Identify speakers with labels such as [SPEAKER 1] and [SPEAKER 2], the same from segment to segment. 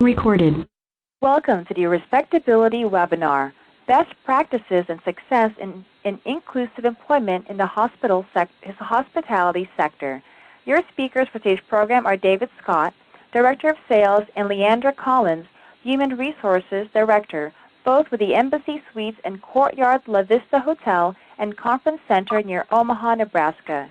[SPEAKER 1] recorded.
[SPEAKER 2] Welcome to the Respectability webinar, Best Practices and Success in Inclusive Employment in the Hospitality Sector. Your speakers for today's program are David Scott, Director of Sales, and Leandra Collins, Human Resources Director, both with the Embassy Suites and Courtyard-La Vista Hotel and Conference Center near Omaha, Nebraska.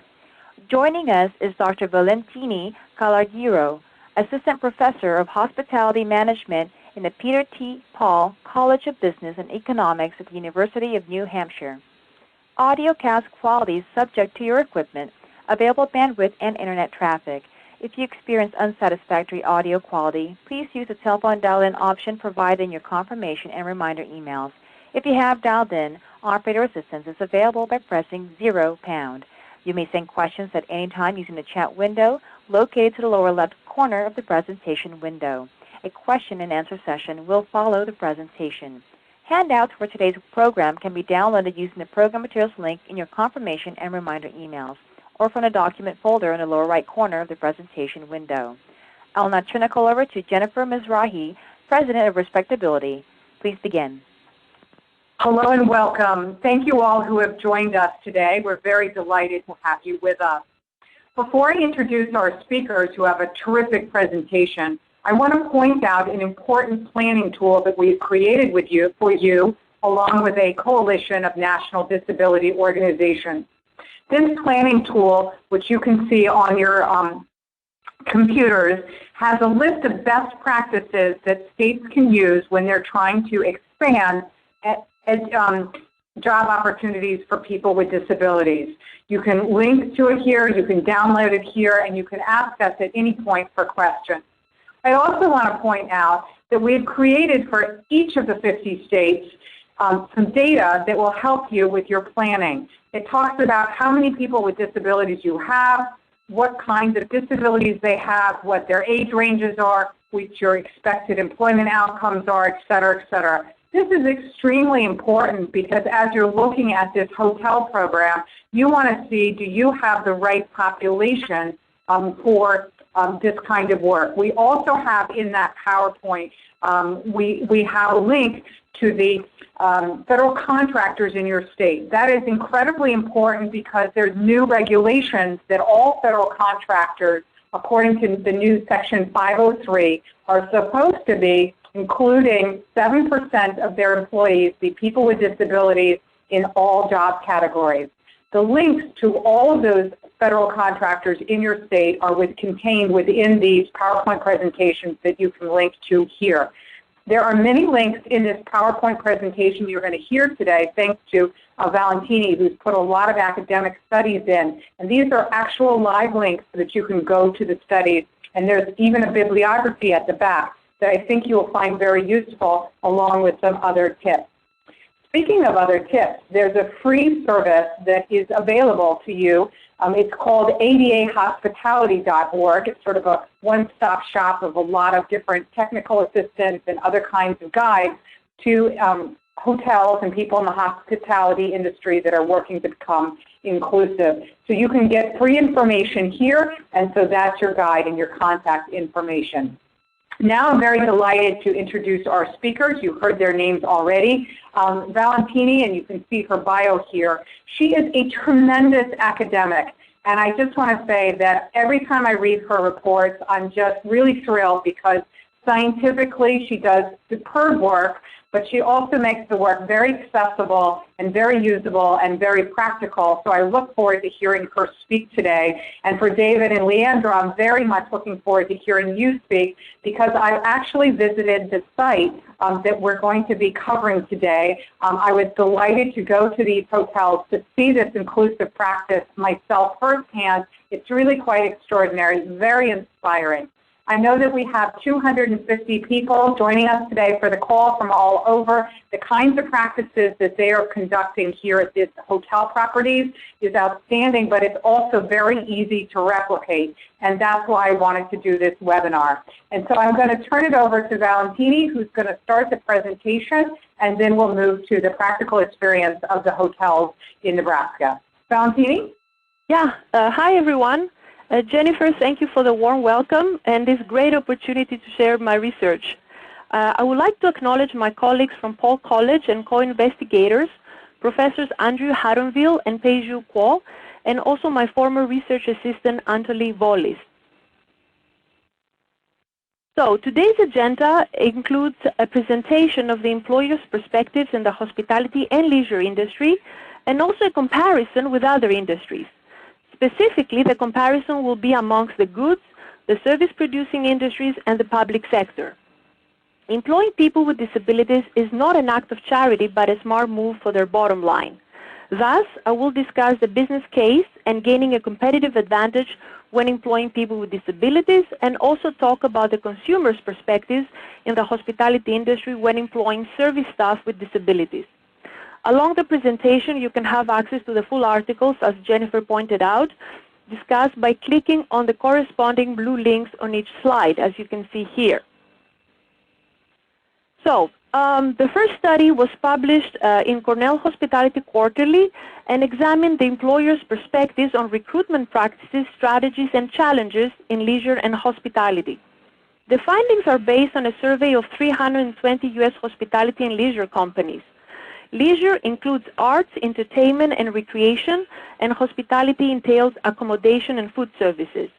[SPEAKER 2] Joining us is Dr. Valentini Kalargyrou, Assistant Professor of Hospitality Management in the Peter T. Paul College of Business and Economics at the University of New Hampshire. Audiocast quality is subject to your equipment, available bandwidth, and Internet traffic. If you experience unsatisfactory audio quality, please use the telephone dial-in option provided in your confirmation and reminder emails. If you have dialed in, operator assistance is available by pressing #. You may send questions at any time using the chat window located to the lower left corner of the presentation window. A question and answer session will follow the presentation. Handouts for today's program can be downloaded using the program materials link in your confirmation and reminder emails, or from the document folder in the lower right corner of the presentation window. I will now turn the call over to Jennifer Mizrahi, President of Respectability. Please begin.
[SPEAKER 3] Hello and welcome. Thank you all who have joined us today. We're very delighted to have you with us. Before I introduce our speakers who have a terrific presentation, I want to point out an important planning tool that we've created for you, along with a coalition of national disability organizations. This planning tool, which you can see on your computers, has a list of best practices that states can use when they're trying to expand job opportunities for people with disabilities. You can link to it here, you can download it here, and you can ask us at any point for questions. I also want to point out that we've created for each of the 50 states some data that will help you with your planning. It talks about how many people with disabilities you have, what kinds of disabilities they have, what their age ranges are, what your expected employment outcomes are, et cetera, et cetera. This is extremely important because as you're looking at this hotel program, you want to see, do you have the right population for this kind of work. We also have in that PowerPoint, we have a link to the federal contractors in your state. That is incredibly important because there's new regulations that all federal contractors, according to the new Section 503, are supposed to be including 7% of their employees be people with disabilities in all job categories. The links to all of those federal contractors in your state are contained within these PowerPoint presentations that you can link to here. There are many links in this PowerPoint presentation you're going to hear today, thanks to Valentini, who's put a lot of academic studies in. And these are actual live links so that you can go to the studies. And there's even a bibliography at the back that I think you'll find very useful, along with some other tips. Speaking of other tips, there's a free service that is available to you. It's called adahospitality.org. It's sort of a one-stop shop of a lot of different technical assistance and other kinds of guides to hotels and people in the hospitality industry that are working to become inclusive. So you can get free information here, and so that's your guide and your contact information. Now I'm very delighted to introduce our speakers. You heard their names already. Valentini, and you can see her bio here. She is a tremendous academic, and I just want to say that every time I read her reports, I'm just really thrilled because scientifically she does superb work, but she also makes the work very accessible and very usable and very practical. So I look forward to hearing her speak today. And for David and Leandra, I'm very much looking forward to hearing you speak because I actually visited the site that we're going to be covering today. I was delighted to go to these hotels to see this inclusive practice myself firsthand. It's really quite extraordinary, very inspiring. I know that we have 250 people joining us today for the call from all over. The kinds of practices that they are conducting here at this hotel properties is outstanding, but it's also very easy to replicate, and that's why I wanted to do this webinar. And so I'm going to turn it over to Valentini, who's going to start the presentation, and then we'll move to the practical experience of the hotels in Nebraska. Valentini?
[SPEAKER 4] Yeah, hi everyone. Jennifer, thank you for the warm welcome and this great opportunity to share my research. I would like to acknowledge my colleagues from Paul College and co-investigators, Professors Andrew Haddonville and Peiju Kuo, and also my former research assistant, Antoly Volis. So today's agenda includes a presentation of the employer's perspectives in the hospitality and leisure industry, and also a comparison with other industries. Specifically, the comparison will be amongst the goods, the service-producing industries, and the public sector. Employing people with disabilities is not an act of charity, but a smart move for their bottom line. Thus, I will discuss the business case and gaining a competitive advantage when employing people with disabilities, and also talk about the consumer's perspectives in the hospitality industry when employing service staff with disabilities. Along the presentation, you can have access to the full articles, as Jennifer pointed out, discussed by clicking on the corresponding blue links on each slide, as you can see here. So, the first study was published in Cornell Hospitality Quarterly and examined the employer's perspectives on recruitment practices, strategies, and challenges in leisure and hospitality. The findings are based on a survey of 320 U.S. hospitality and leisure companies. Leisure includes arts, entertainment, and recreation, and hospitality entails accommodation and food services.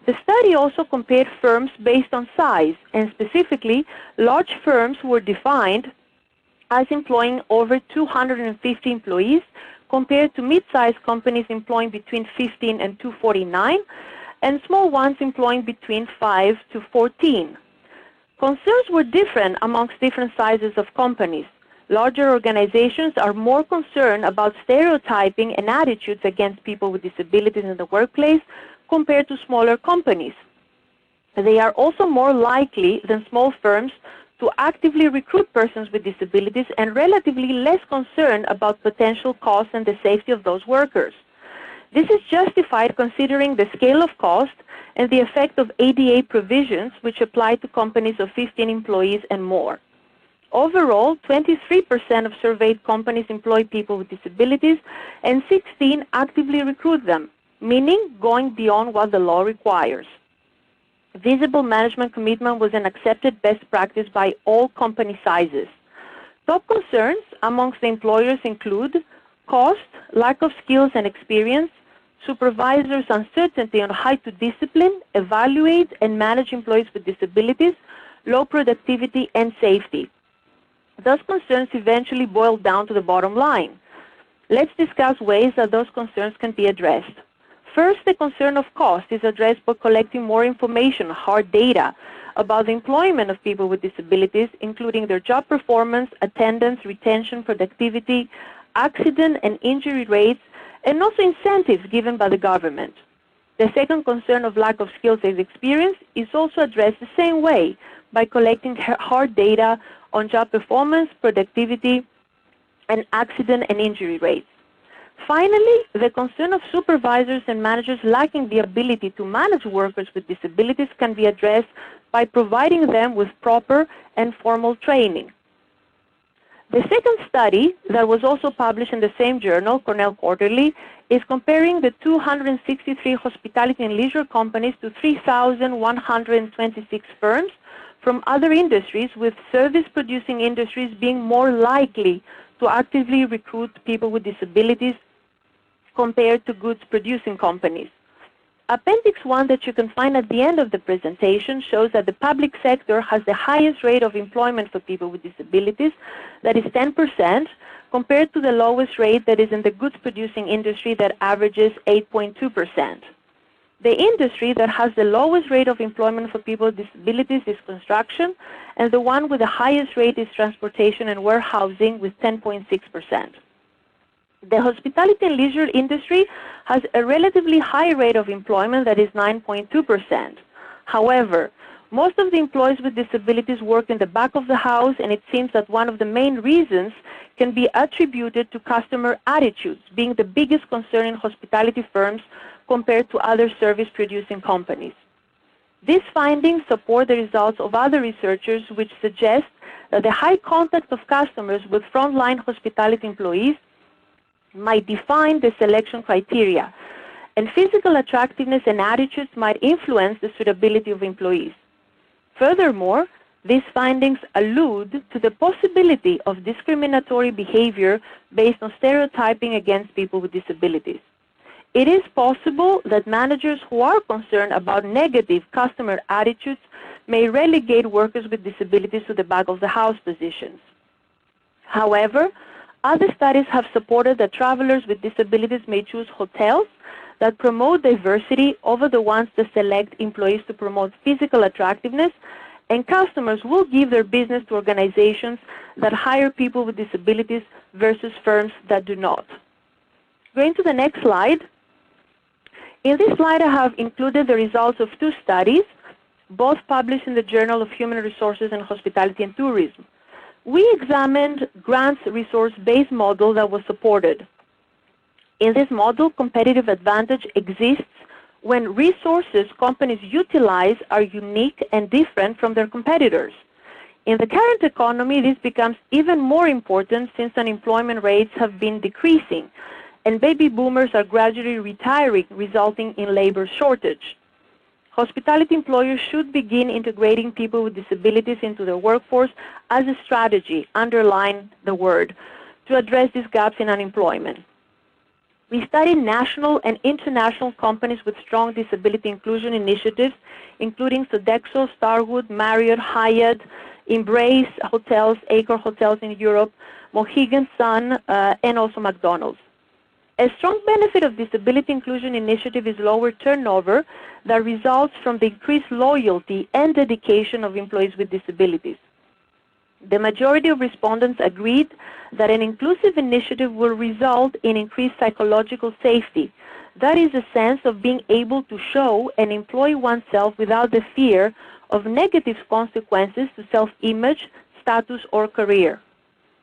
[SPEAKER 4] The study also compared firms based on size, and specifically, large firms were defined as employing over 250 employees, compared to mid-sized companies employing between 15 and 249, and small ones employing between 5 to 14. Concerns were different amongst different sizes of companies. Larger organizations are more concerned about stereotyping and attitudes against people with disabilities in the workplace compared to smaller companies. They are also more likely than small firms to actively recruit persons with disabilities and relatively less concerned about potential costs and the safety of those workers. This is justified considering the scale of cost and the effect of ADA provisions, which apply to companies of 15 employees and more. Overall, 23% of surveyed companies employ people with disabilities, and 16 actively recruit them, meaning going beyond what the law requires. Visible management commitment was an accepted best practice by all company sizes. Top concerns amongst the employers include cost, lack of skills and experience, supervisors' uncertainty on how to discipline, evaluate, and manage employees with disabilities, low productivity, and safety. Those concerns eventually boil down to the bottom line. Let's discuss ways that those concerns can be addressed. First, the concern of cost is addressed by collecting more information, hard data, about the employment of people with disabilities, including their job performance, attendance, retention, productivity, accident and injury rates, and also incentives given by the government. The second concern of lack of skills and experience is also addressed the same way, by collecting hard data on job performance, productivity, and accident and injury rates. Finally, the concern of supervisors and managers lacking the ability to manage workers with disabilities can be addressed by providing them with proper and formal training. The second study, that was also published in the same journal, Cornell Quarterly, is comparing the 263 hospitality and leisure companies to 3,126 firms from other industries, with service-producing industries being more likely to actively recruit people with disabilities compared to goods-producing companies. Appendix 1 that you can find at the end of the presentation shows that the public sector has the highest rate of employment for people with disabilities, that is 10%, compared to the lowest rate that is in the goods-producing industry that averages 8.2%. The industry that has the lowest rate of employment for people with disabilities is construction, and the one with the highest rate is transportation and warehousing with 10.6%. The hospitality and leisure industry has a relatively high rate of employment that is 9.2%. However, most of the employees with disabilities work in the back of the house, and it seems that one of the main reasons can be attributed to customer attitudes being the biggest concern in hospitality firms compared to other service-producing companies. These findings support the results of other researchers, which suggest that the high contact of customers with frontline hospitality employees might define the selection criteria, and physical attractiveness and attitudes might influence the suitability of employees. Furthermore, These findings allude to the possibility of discriminatory behavior based on stereotyping against people with disabilities. It is possible that managers who are concerned about negative customer attitudes may relegate workers with disabilities to the back-of-the-house positions. However, other studies have supported that travelers with disabilities may choose hotels that promote diversity over the ones that select employees to promote physical attractiveness, and customers will give their business to organizations that hire people with disabilities versus firms that do not. Going to the next slide. In this slide, I have included the results of two studies, both published in the Journal of Human Resources and Hospitality and Tourism. We examined Grant's resource-based model that was supported. In this model, competitive advantage exists when resources companies utilize are unique and different from their competitors. In the current economy, this becomes even more important since unemployment rates have been decreasing, and baby boomers are gradually retiring, resulting in labor shortage. Hospitality employers should begin integrating people with disabilities into their workforce as a strategy, underline the word, to address these gaps in unemployment. We studied national and international companies with strong disability inclusion initiatives, including Sodexo, Starwood, Marriott, Hyatt, Embrace Hotels, Acre Hotels in Europe, Mohegan Sun, and also McDonald's. A strong benefit of disability inclusion initiative is lower turnover that results from the increased loyalty and dedication of employees with disabilities. The majority of respondents agreed that an inclusive initiative will result in increased psychological safety. That is a sense of being able to show and employ oneself without the fear of negative consequences to self-image, status, or career.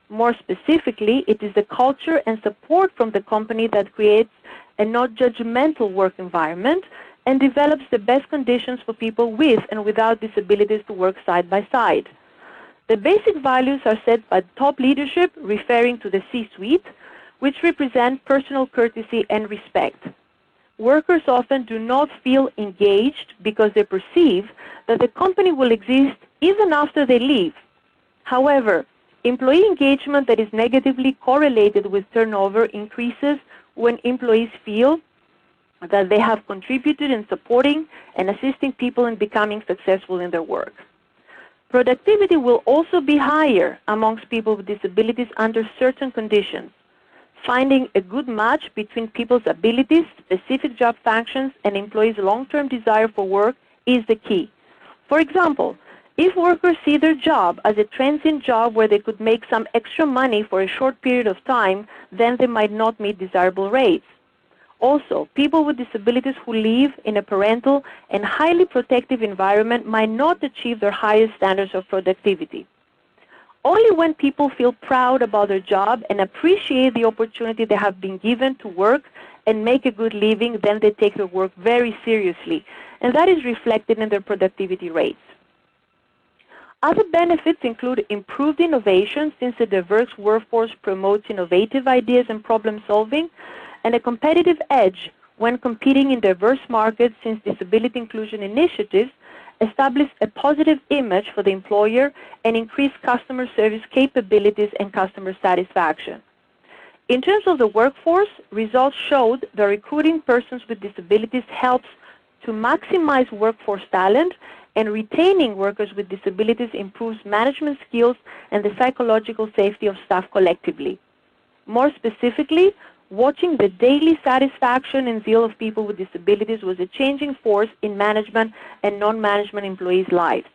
[SPEAKER 4] More specifically, it is the culture and support from the company that creates a not judgmental work environment and develops the best conditions for people with and without disabilities to work side by side. The basic values are set by top leadership, referring to the C-suite, which represent personal courtesy and respect. Workers often do not feel engaged because they perceive that the company will exist even after they leave. However, employee engagement that is negatively correlated with turnover increases when employees feel that they have contributed in supporting and assisting people in becoming successful in their work. Productivity will also be higher amongst people with disabilities under certain conditions. Finding a good match between people's abilities, specific job functions, and employees' long-term desire for work is the key. For example, if workers see their job as a transient job where they could make some extra money for a short period of time, then they might not meet desirable rates. Also, people with disabilities who live in a parental and highly protective environment might not achieve their highest standards of productivity. Only when people feel proud about their job and appreciate the opportunity they have been given to work and make a good living, then they take their work very seriously, and that is reflected in their productivity rates. Other benefits include improved innovation, since a diverse workforce promotes innovative ideas and problem solving, and a competitive edge when competing in diverse markets, since disability inclusion initiatives establish a positive image for the employer and increase customer service capabilities and customer satisfaction. In terms of the workforce, results showed that recruiting persons with disabilities helps to maximize workforce talent, and retaining workers with disabilities improves management skills and the psychological safety of staff collectively. More specifically, watching the daily satisfaction and zeal of people with disabilities was a changing force in management and non-management employees' lives.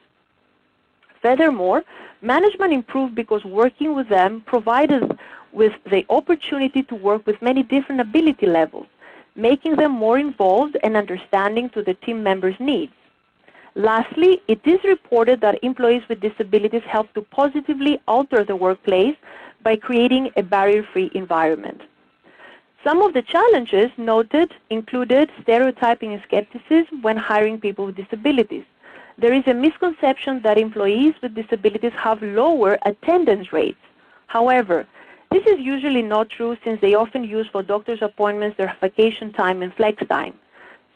[SPEAKER 4] Furthermore, management improved because working with them provided with the opportunity to work with many different ability levels, making them more involved and understanding to the team members' needs. Lastly, it is reported that employees with disabilities help to positively alter the workplace by creating a barrier-free environment. Some of the challenges noted included stereotyping and skepticism when hiring people with disabilities. There is a misconception that employees with disabilities have lower attendance rates. However, this is usually not true, since they often use for doctor's appointments their vacation time and flex time.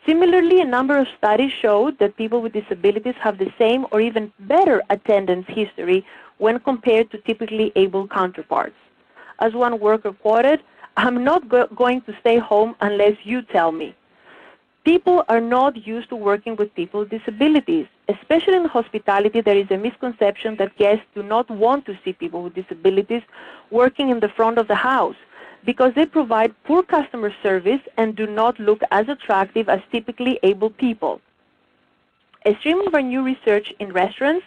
[SPEAKER 4] Similarly, a number of studies showed that people with disabilities have the same or even better attendance history when compared to typically able counterparts. As one worker quoted, "I'm not going to stay home unless you tell me." People are not used to working with people with disabilities. Especially in hospitality, there is a misconception that guests do not want to see people with disabilities working in the front of the house because they provide poor customer service and do not look as attractive as typically able people. A stream of our new research in restaurants,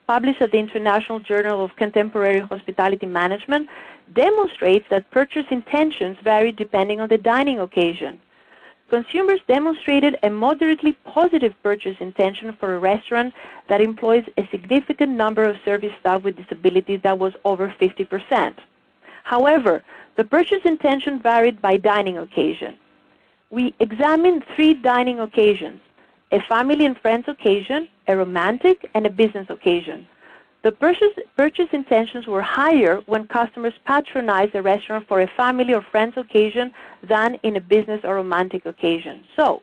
[SPEAKER 4] published at the International Journal of Contemporary Hospitality Management, demonstrates that purchase intentions vary depending on the dining occasion. Consumers demonstrated a moderately positive purchase intention for a restaurant that employs a significant number of service staff with disabilities that was over 50%. However, the purchase intention varied by dining occasion. We examined 3 dining occasions: a family and friends occasion, a romantic, and a business occasion. The purchase intentions were higher when customers patronized a restaurant for a family or friends occasion than in a business or romantic occasion. So,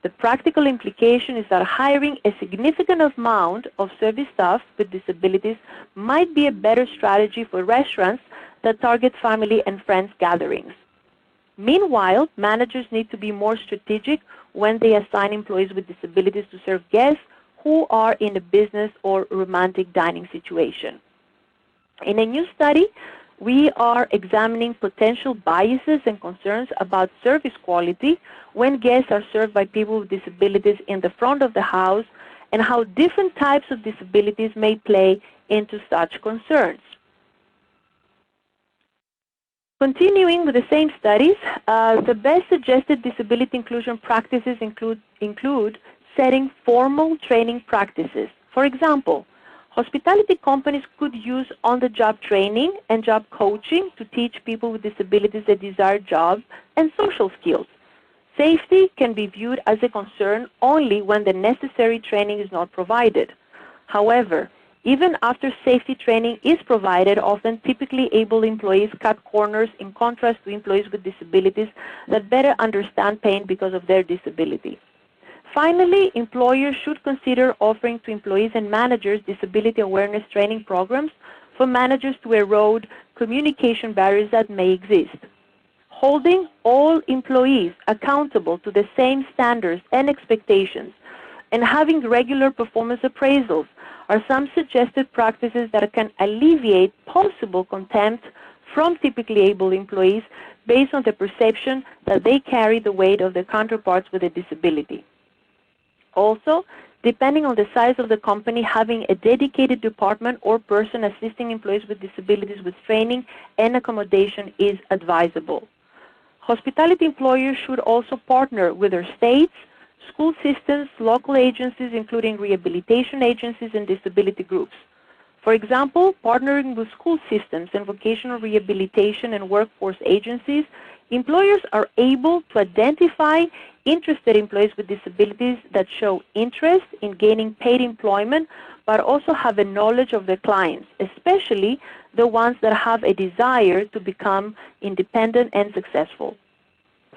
[SPEAKER 4] the practical implication is that hiring a significant amount of service staff with disabilities might be a better strategy for restaurants that target family and friends gatherings. Meanwhile, managers need to be more strategic when they assign employees with disabilities to serve guests who are in a business or romantic dining situation. In a new study, we are examining potential biases and concerns about service quality when guests are served by people with disabilities in the front of the house and how different types of disabilities may play into such concerns. Continuing with the same studies, the best suggested disability inclusion practices include setting formal training practices. For example, hospitality companies could use on-the-job training and job coaching to teach people with disabilities the desired job and social skills. Safety can be viewed as a concern only when the necessary training is not provided. However, even after safety training is provided, often typically able employees cut corners in contrast to employees with disabilities that better understand pain because of their disability. Finally, employers should consider offering to employees and managers disability awareness training programs for managers to erode communication barriers that may exist. Holding all employees accountable to the same standards and expectations and having regular performance appraisals are some suggested practices that can alleviate possible contempt from typically able employees based on the perception that they carry the weight of their counterparts with a disability. Also, depending on the size of the company, having a dedicated department or person assisting employees with disabilities with training and accommodation is advisable. Hospitality employers should also partner with their states, school systems, local agencies, including rehabilitation agencies and disability groups. For example, partnering with school systems and vocational rehabilitation and workforce agencies, employers are able to identify interested employees with disabilities that show interest in gaining paid employment, but also have a knowledge of their clients, especially the ones that have a desire to become independent and successful.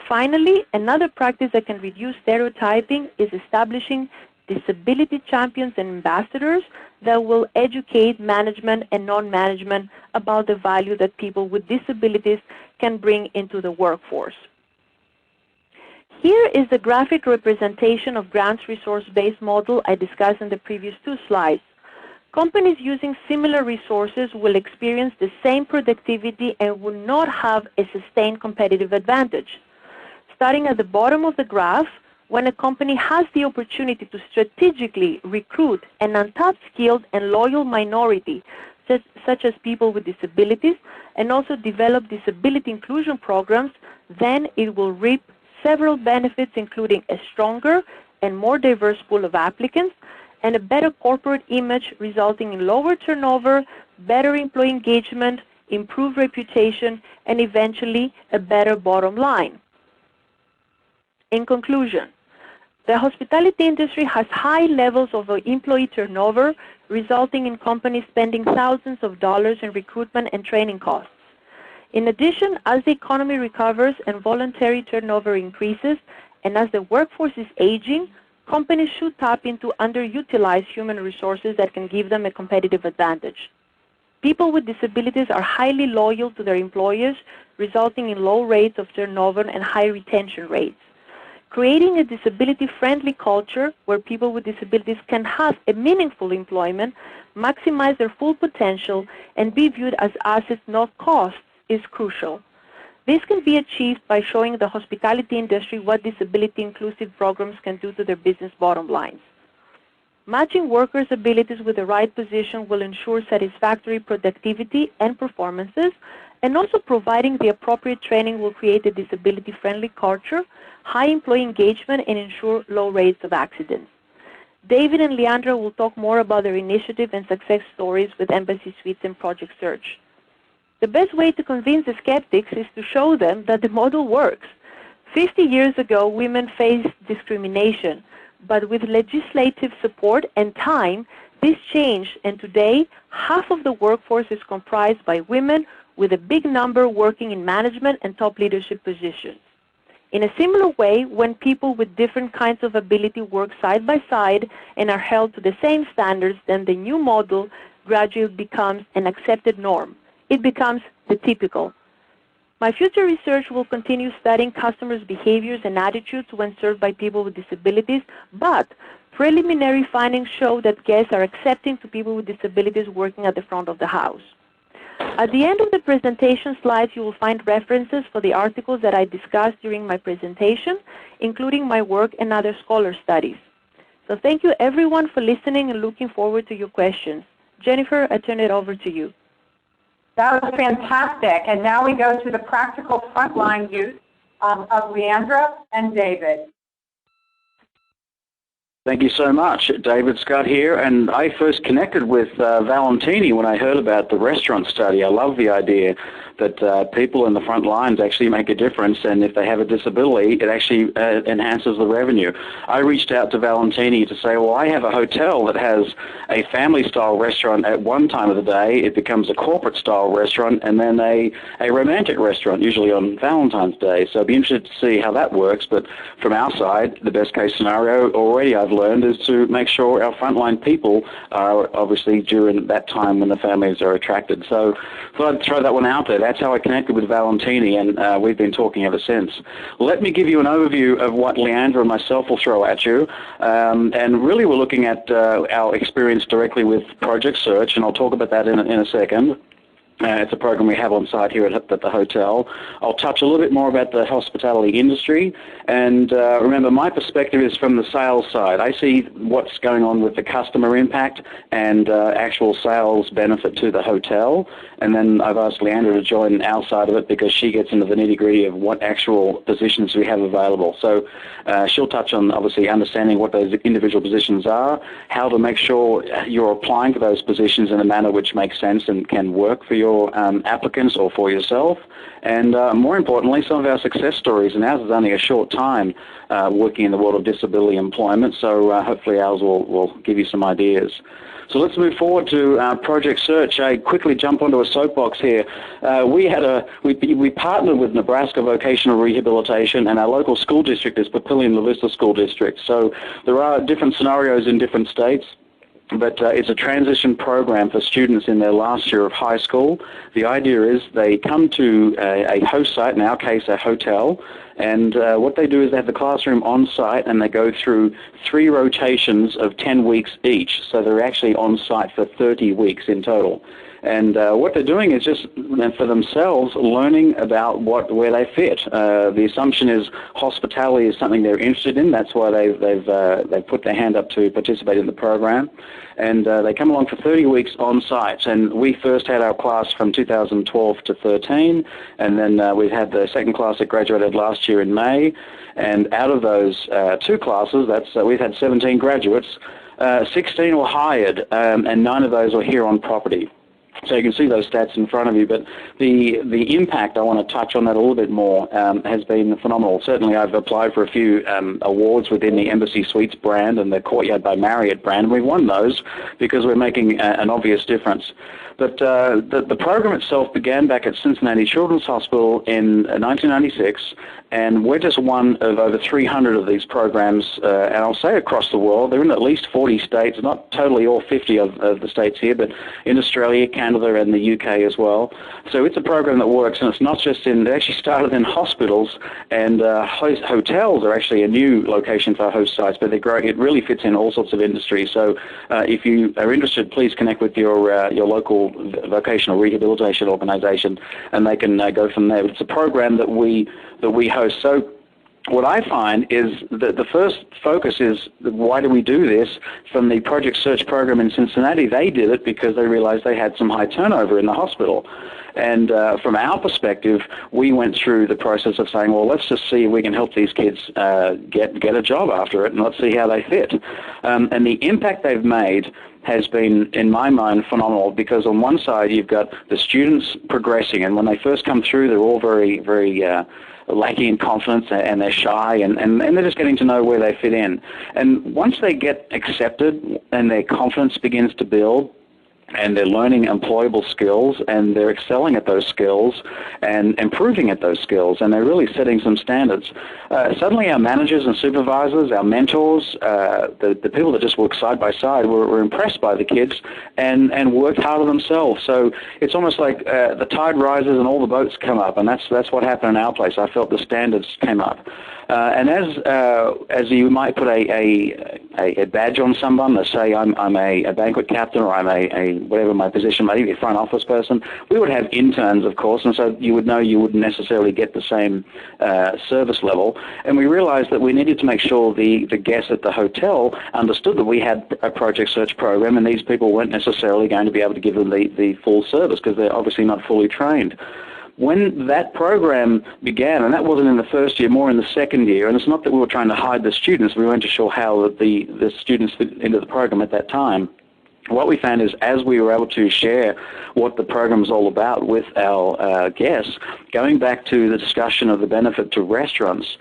[SPEAKER 4] Finally, another practice that can reduce stereotyping is establishing disability champions and ambassadors that will educate management and non-management about the value that people with disabilities can bring into the workforce. Here is the graphic representation of grants resource-based model I discussed in the previous 2 slides. Companies using similar resources will experience the same productivity and will not have a sustained competitive advantage. Starting at the bottom of the graph, when a company has the opportunity to strategically recruit an untapped skilled and loyal minority, such as people with disabilities, and also develop disability inclusion programs, then it will reap several benefits, including a stronger and more diverse pool of applicants, and a better corporate image resulting in lower turnover, better employee engagement, improved reputation, and eventually a better bottom line. In conclusion, the hospitality industry has high levels of employee turnover, resulting in companies spending thousands of dollars in recruitment and training costs. In addition, as the economy recovers and voluntary turnover increases, And as the workforce is aging, companies should tap into underutilized human resources that can give them a competitive advantage. People with disabilities are highly loyal to their employers, resulting in low rates of turnover and high retention rates. Creating a disability-friendly culture where people with disabilities can have a meaningful employment, maximize their full potential, and be viewed as assets, not costs, is crucial. This can be achieved by showing the hospitality industry what disability-inclusive programs can do to their business bottom lines. Matching workers' abilities with the right position will ensure satisfactory productivity and performances, and also providing the appropriate training will create a disability-friendly culture, high employee engagement, and ensure low rates of accidents. David and Leandra will talk more about their initiative and success stories with Embassy Suites and Project Search. The best way to convince the skeptics is to show them that the model works. 50 years ago, women faced discrimination, but with legislative support and time, this changed, and today, half of the workforce is comprised by women, with a big number working in management and top leadership positions. In a similar way, when people with different kinds of ability work side by side and are held to the same standards, then the new model gradually becomes an accepted norm. It becomes the typical. My future research will continue studying customers' behaviors and attitudes when served by people with disabilities, but preliminary findings show that guests are accepting to people with disabilities working at the front of the house. At the end of the presentation slides, you will find references for the articles that I discussed during my presentation, including my work and other scholar studies. So thank you everyone for listening and looking forward to your questions. Jennifer, I turn it over to you.
[SPEAKER 3] That was fantastic. And now we go to the practical frontline use of Leandra and David.
[SPEAKER 1] Thank you so much. David Scott here, and I first connected with Valentini when I heard about the restaurant study. I love the idea that people in the front lines actually make a difference, and if they have a disability, it actually enhances the revenue. I reached out to Valentini to say, well, I have a hotel that has a family-style restaurant at one time of the day. It becomes a corporate-style restaurant, and then a romantic restaurant, usually on Valentine's Day. So I'd be interested to see how that works, but from our side, the best-case scenario already I've learned is to make sure our frontline people are obviously during that time when the families are attracted. So I thought I'd throw that one out there. That's how I connected with Valentini, and we've been talking ever since. Let me give you an overview of what Leandra and myself will throw at you. And really we're looking at our experience directly with Project Search, and I'll talk about that in a second. It's a program we have on site here at the hotel. I'll touch a little bit more about the hospitality industry, and remember, my perspective is from the sales side. I see what's going on with the customer impact and actual sales benefit to the hotel, and then I've asked Leandra to join our side of it because she gets into the nitty-gritty of what actual positions we have available. So she'll touch on, obviously, understanding what those individual positions are, how to make sure you're applying for those positions in a manner which makes sense and can work for your applicants or for yourself, and more importantly, some of our success stories. And ours is only a short time working in the world of disability employment, so hopefully ours will give you some ideas. So let's move forward to Project Search. I quickly jump onto a soapbox here. We partnered with Nebraska Vocational Rehabilitation, and our local school district is Papillion-La Vista School District. So there are different scenarios in different states, but it's a transition program for students in their last year of high school. The idea is they come to a host site, in our case a hotel, and what they do is they have the classroom on site, and they go through 3 rotations of 10 weeks each. So they're actually on site for 30 weeks in total. And what they're doing is just for themselves learning about where they fit. The assumption is hospitality is something they're interested in. That's why they've put their hand up to participate in the program. And they come along for 30 weeks on site. And we first had our class from 2012 to 13, and then we've had the second class that graduated last year in May. And out of those 2 classes, we've had 17 graduates. 16 were hired, and 9 of those were here on property. So you can see those stats in front of you, but the impact, I want to touch on that a little bit more, has been phenomenal. Certainly I've applied for a few awards within the Embassy Suites brand and the Courtyard by Marriott brand. We've won those because we're making an obvious difference. But the program itself began back at Cincinnati Children's Hospital in 1996, and we're just one of over 300 of these programs, and I'll say across the world. They're in at least 40 states, not totally all 50 of the states here, but in Australia, Canada, and the UK as well. So it's a program that works, and it's not just in, they actually started in hospitals, and hotels are actually a new location for host sites, but it really fits in all sorts of industries. So if you are interested, please connect with your local vocational rehabilitation organization, and they can go from there. But it's a program that we host. So what I find is that the first focus is, why do we do this? From the Project Search program in Cincinnati, they did it because they realized they had some high turnover in the hospital. And from our perspective, we went through the process of saying, well, let's just see if we can help these kids get a job after it, and let's see how they fit. And the impact they've made has been, in my mind, phenomenal, because on one side you've got the students progressing, and when they first come through, they're all very, very lacking in confidence, and they're shy, and they're just getting to know where they fit in. And once they get accepted and their confidence begins to build, and they're learning employable skills, and they're excelling at those skills and improving at those skills, and they're really setting some standards. Suddenly our managers and supervisors, our mentors, the people that just work side by side were impressed by the kids and worked harder themselves. So it's almost like the tide rises and all the boats come up, and that's what happened in our place. I felt the standards came up. And as you might put a badge on someone, let's say I'm a banquet captain, or I'm a whatever my position might be, a front office person, we would have interns, of course, and so you would know you wouldn't necessarily get the same service level. And we realized that we needed to make sure the guests at the hotel understood that we had a Project Search program, and these people weren't necessarily going to be able to give them the full service because they're obviously not fully trained. When that program began, and that wasn't in the first year, more in the second year, and it's not that we were trying to hide the students, we weren't sure how the students fit into the program at that time. What we found is, as we were able to share what the program is all about with our guests, going back to the discussion of the benefit to restaurants,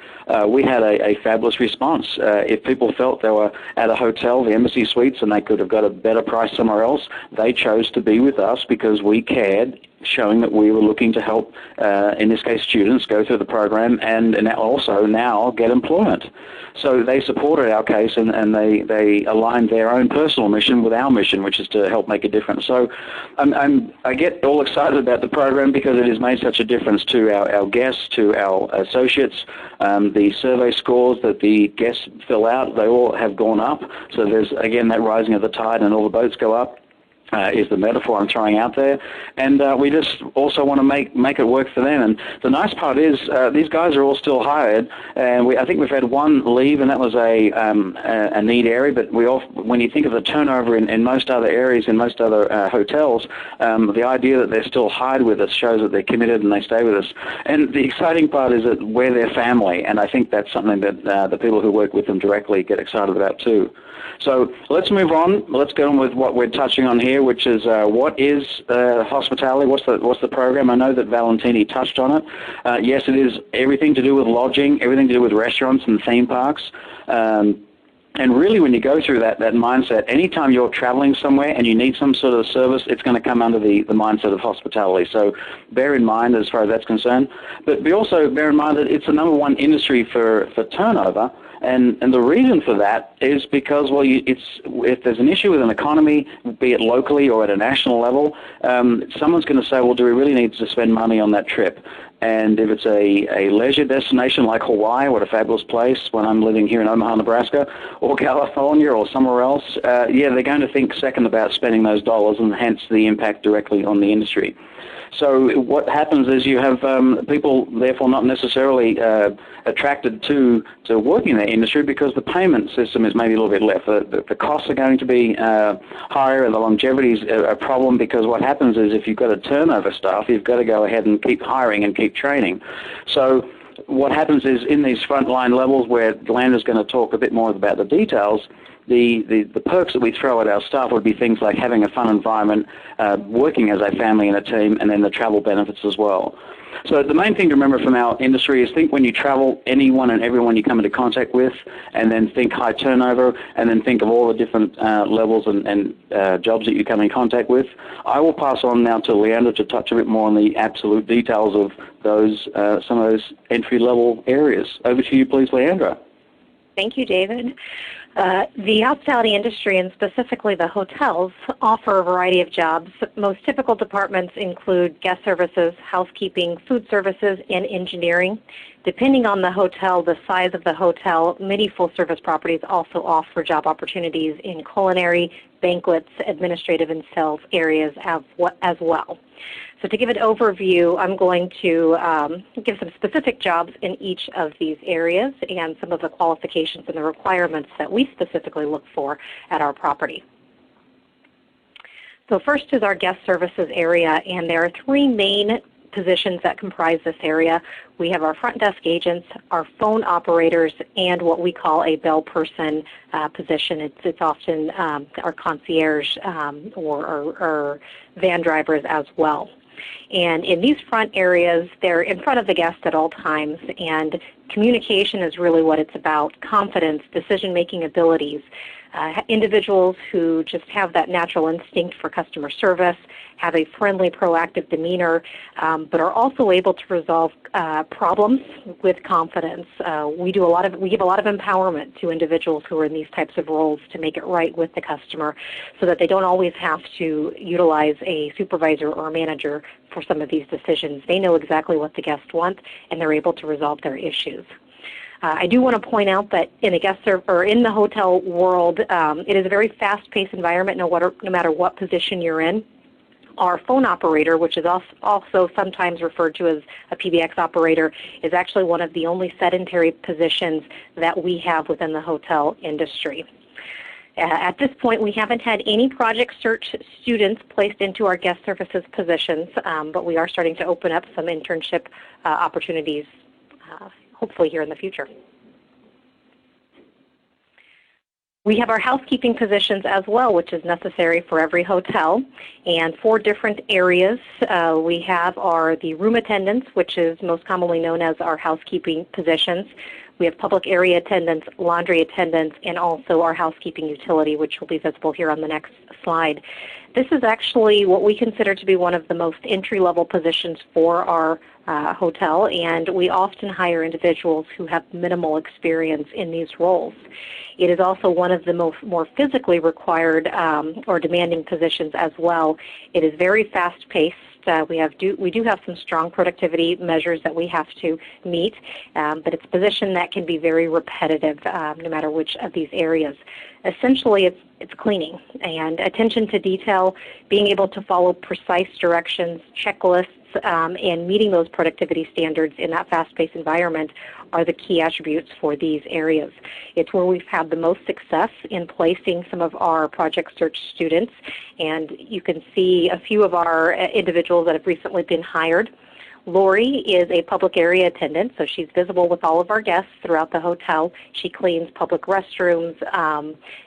[SPEAKER 1] we had a fabulous response. If people felt they were at a hotel, the Embassy Suites, and they could have got a better price somewhere else, they chose to be with us because we cared, showing that we were looking to help, in this case, students go through the program and also now get employment. So they supported our case, and they aligned their own personal mission with our mission, which is to help make a difference. So I get all excited about the program because it has made such a difference to our guests, to our associates. The survey scores that the guests fill out, they all have gone up. So there's, again, that rising of the tide and all the boats go up. Is the metaphor I'm throwing out there, and we just also want to make it work for them. And the nice part is these guys are all still hired, and I think we've had one leave, and that was a need area. But when you think of the turnover in most other areas, in most other hotels, the idea that they're still hired with us shows that they're committed and they stay with us. And the exciting part is that we're their family, and I think that's something that the people who work with them directly get excited about too. So let's move on. Let's go on with what we're touching on here, which is what is hospitality? What's the program? I know that Valentini touched on it. Yes, it is everything to do with lodging, everything to do with restaurants and theme parks. And really, when you go through that mindset, anytime you're traveling somewhere and you need some sort of service, it's going to come under the mindset of hospitality. So bear in mind as far as that's concerned. But also bear in mind that it's the #1 industry for turnover. And the reason for that is because, well, if there's an issue with an economy, be it locally or at a national level, someone's going to say, well, do we really need to spend money on that trip? And if it's a leisure destination like Hawaii, what a fabulous place when I'm living here in Omaha, Nebraska, or California or somewhere else, they're going to think second about spending those dollars, and hence the impact directly on the industry. So what happens is you have people, therefore, not necessarily attracted to working in that industry because the payment system is maybe a little bit less. The costs are going to be higher, and the longevity is a problem because what happens is if you've got to turnover staff, you've got to go ahead and keep hiring and keep training. So what happens is in these frontline levels where Glenn is going to talk a bit more about the details, the perks that we throw at our staff would be things like having a fun environment, working as a family and a team, and then the travel benefits as well. So the main thing to remember from our industry is think when you travel, anyone and everyone you come into contact with, and then think high turnover, and then think of all the different levels and jobs that you come in contact with. I will pass on now to Leandra to touch a bit more on the absolute details of those some of those entry-level areas. Over to you, please, Leandra.
[SPEAKER 5] Thank you, David. The hospitality industry, and specifically the hotels, offer a variety of jobs. Most typical departments include guest services, housekeeping, food services, and engineering. Depending on the hotel, the size of the hotel, many full-service properties also offer job opportunities in culinary, banquets, administrative, and sales areas as well. So to give an overview, I'm going to give some specific jobs in each of these areas and some of the qualifications and the requirements that we specifically look for at our property. So first is our guest services area, and there are three main positions that comprise this area. We have our front desk agents, our phone operators, and what we call a bell person position. It's often our concierge or van drivers as well. And in these front areas, they're in front of the guest at all times, and communication is really what it's about: confidence, decision-making abilities. Individuals who just have that natural instinct for customer service, have a friendly, proactive demeanor, but are also able to resolve problems with confidence. We give a lot of empowerment to individuals who are in these types of roles to make it right with the customer, so that they don't always have to utilize a supervisor or a manager for some of these decisions. They know exactly what the guests want, and they're able to resolve their issues. I do want to point out that in the hotel world, it is a very fast-paced environment, no matter what position you're in. Our phone operator, which is also sometimes referred to as a PBX operator, is actually one of the only sedentary positions that we have within the hotel industry. At this point, we haven't had any project search students placed into our guest services positions, but we are starting to open up some internship opportunities hopefully here in the future. We have our housekeeping positions as well, which is necessary for every hotel. And 4 different areas we have are the room attendants, which is most commonly known as our housekeeping positions. We have public area attendants, laundry attendants, and also our housekeeping utility, which will be visible here on the next slide. This is actually what we consider to be one of the most entry-level positions for our hotel, and we often hire individuals who have minimal experience in these roles. It is also one of the more physically required or demanding positions as well. It is very fast-paced. We do have some strong productivity measures that we have to meet, but it's a position that can be very repetitive no matter which of these areas. Essentially, it's cleaning and attention to detail, being able to follow precise directions, checklists, and meeting those productivity standards in that fast-paced environment are the key attributes for these areas. It's where we've had the most success in placing some of our project search students, and you can see a few of our individuals that have recently been hired. Lori is a public area attendant, so she's visible with all of our guests throughout the hotel. She cleans public restrooms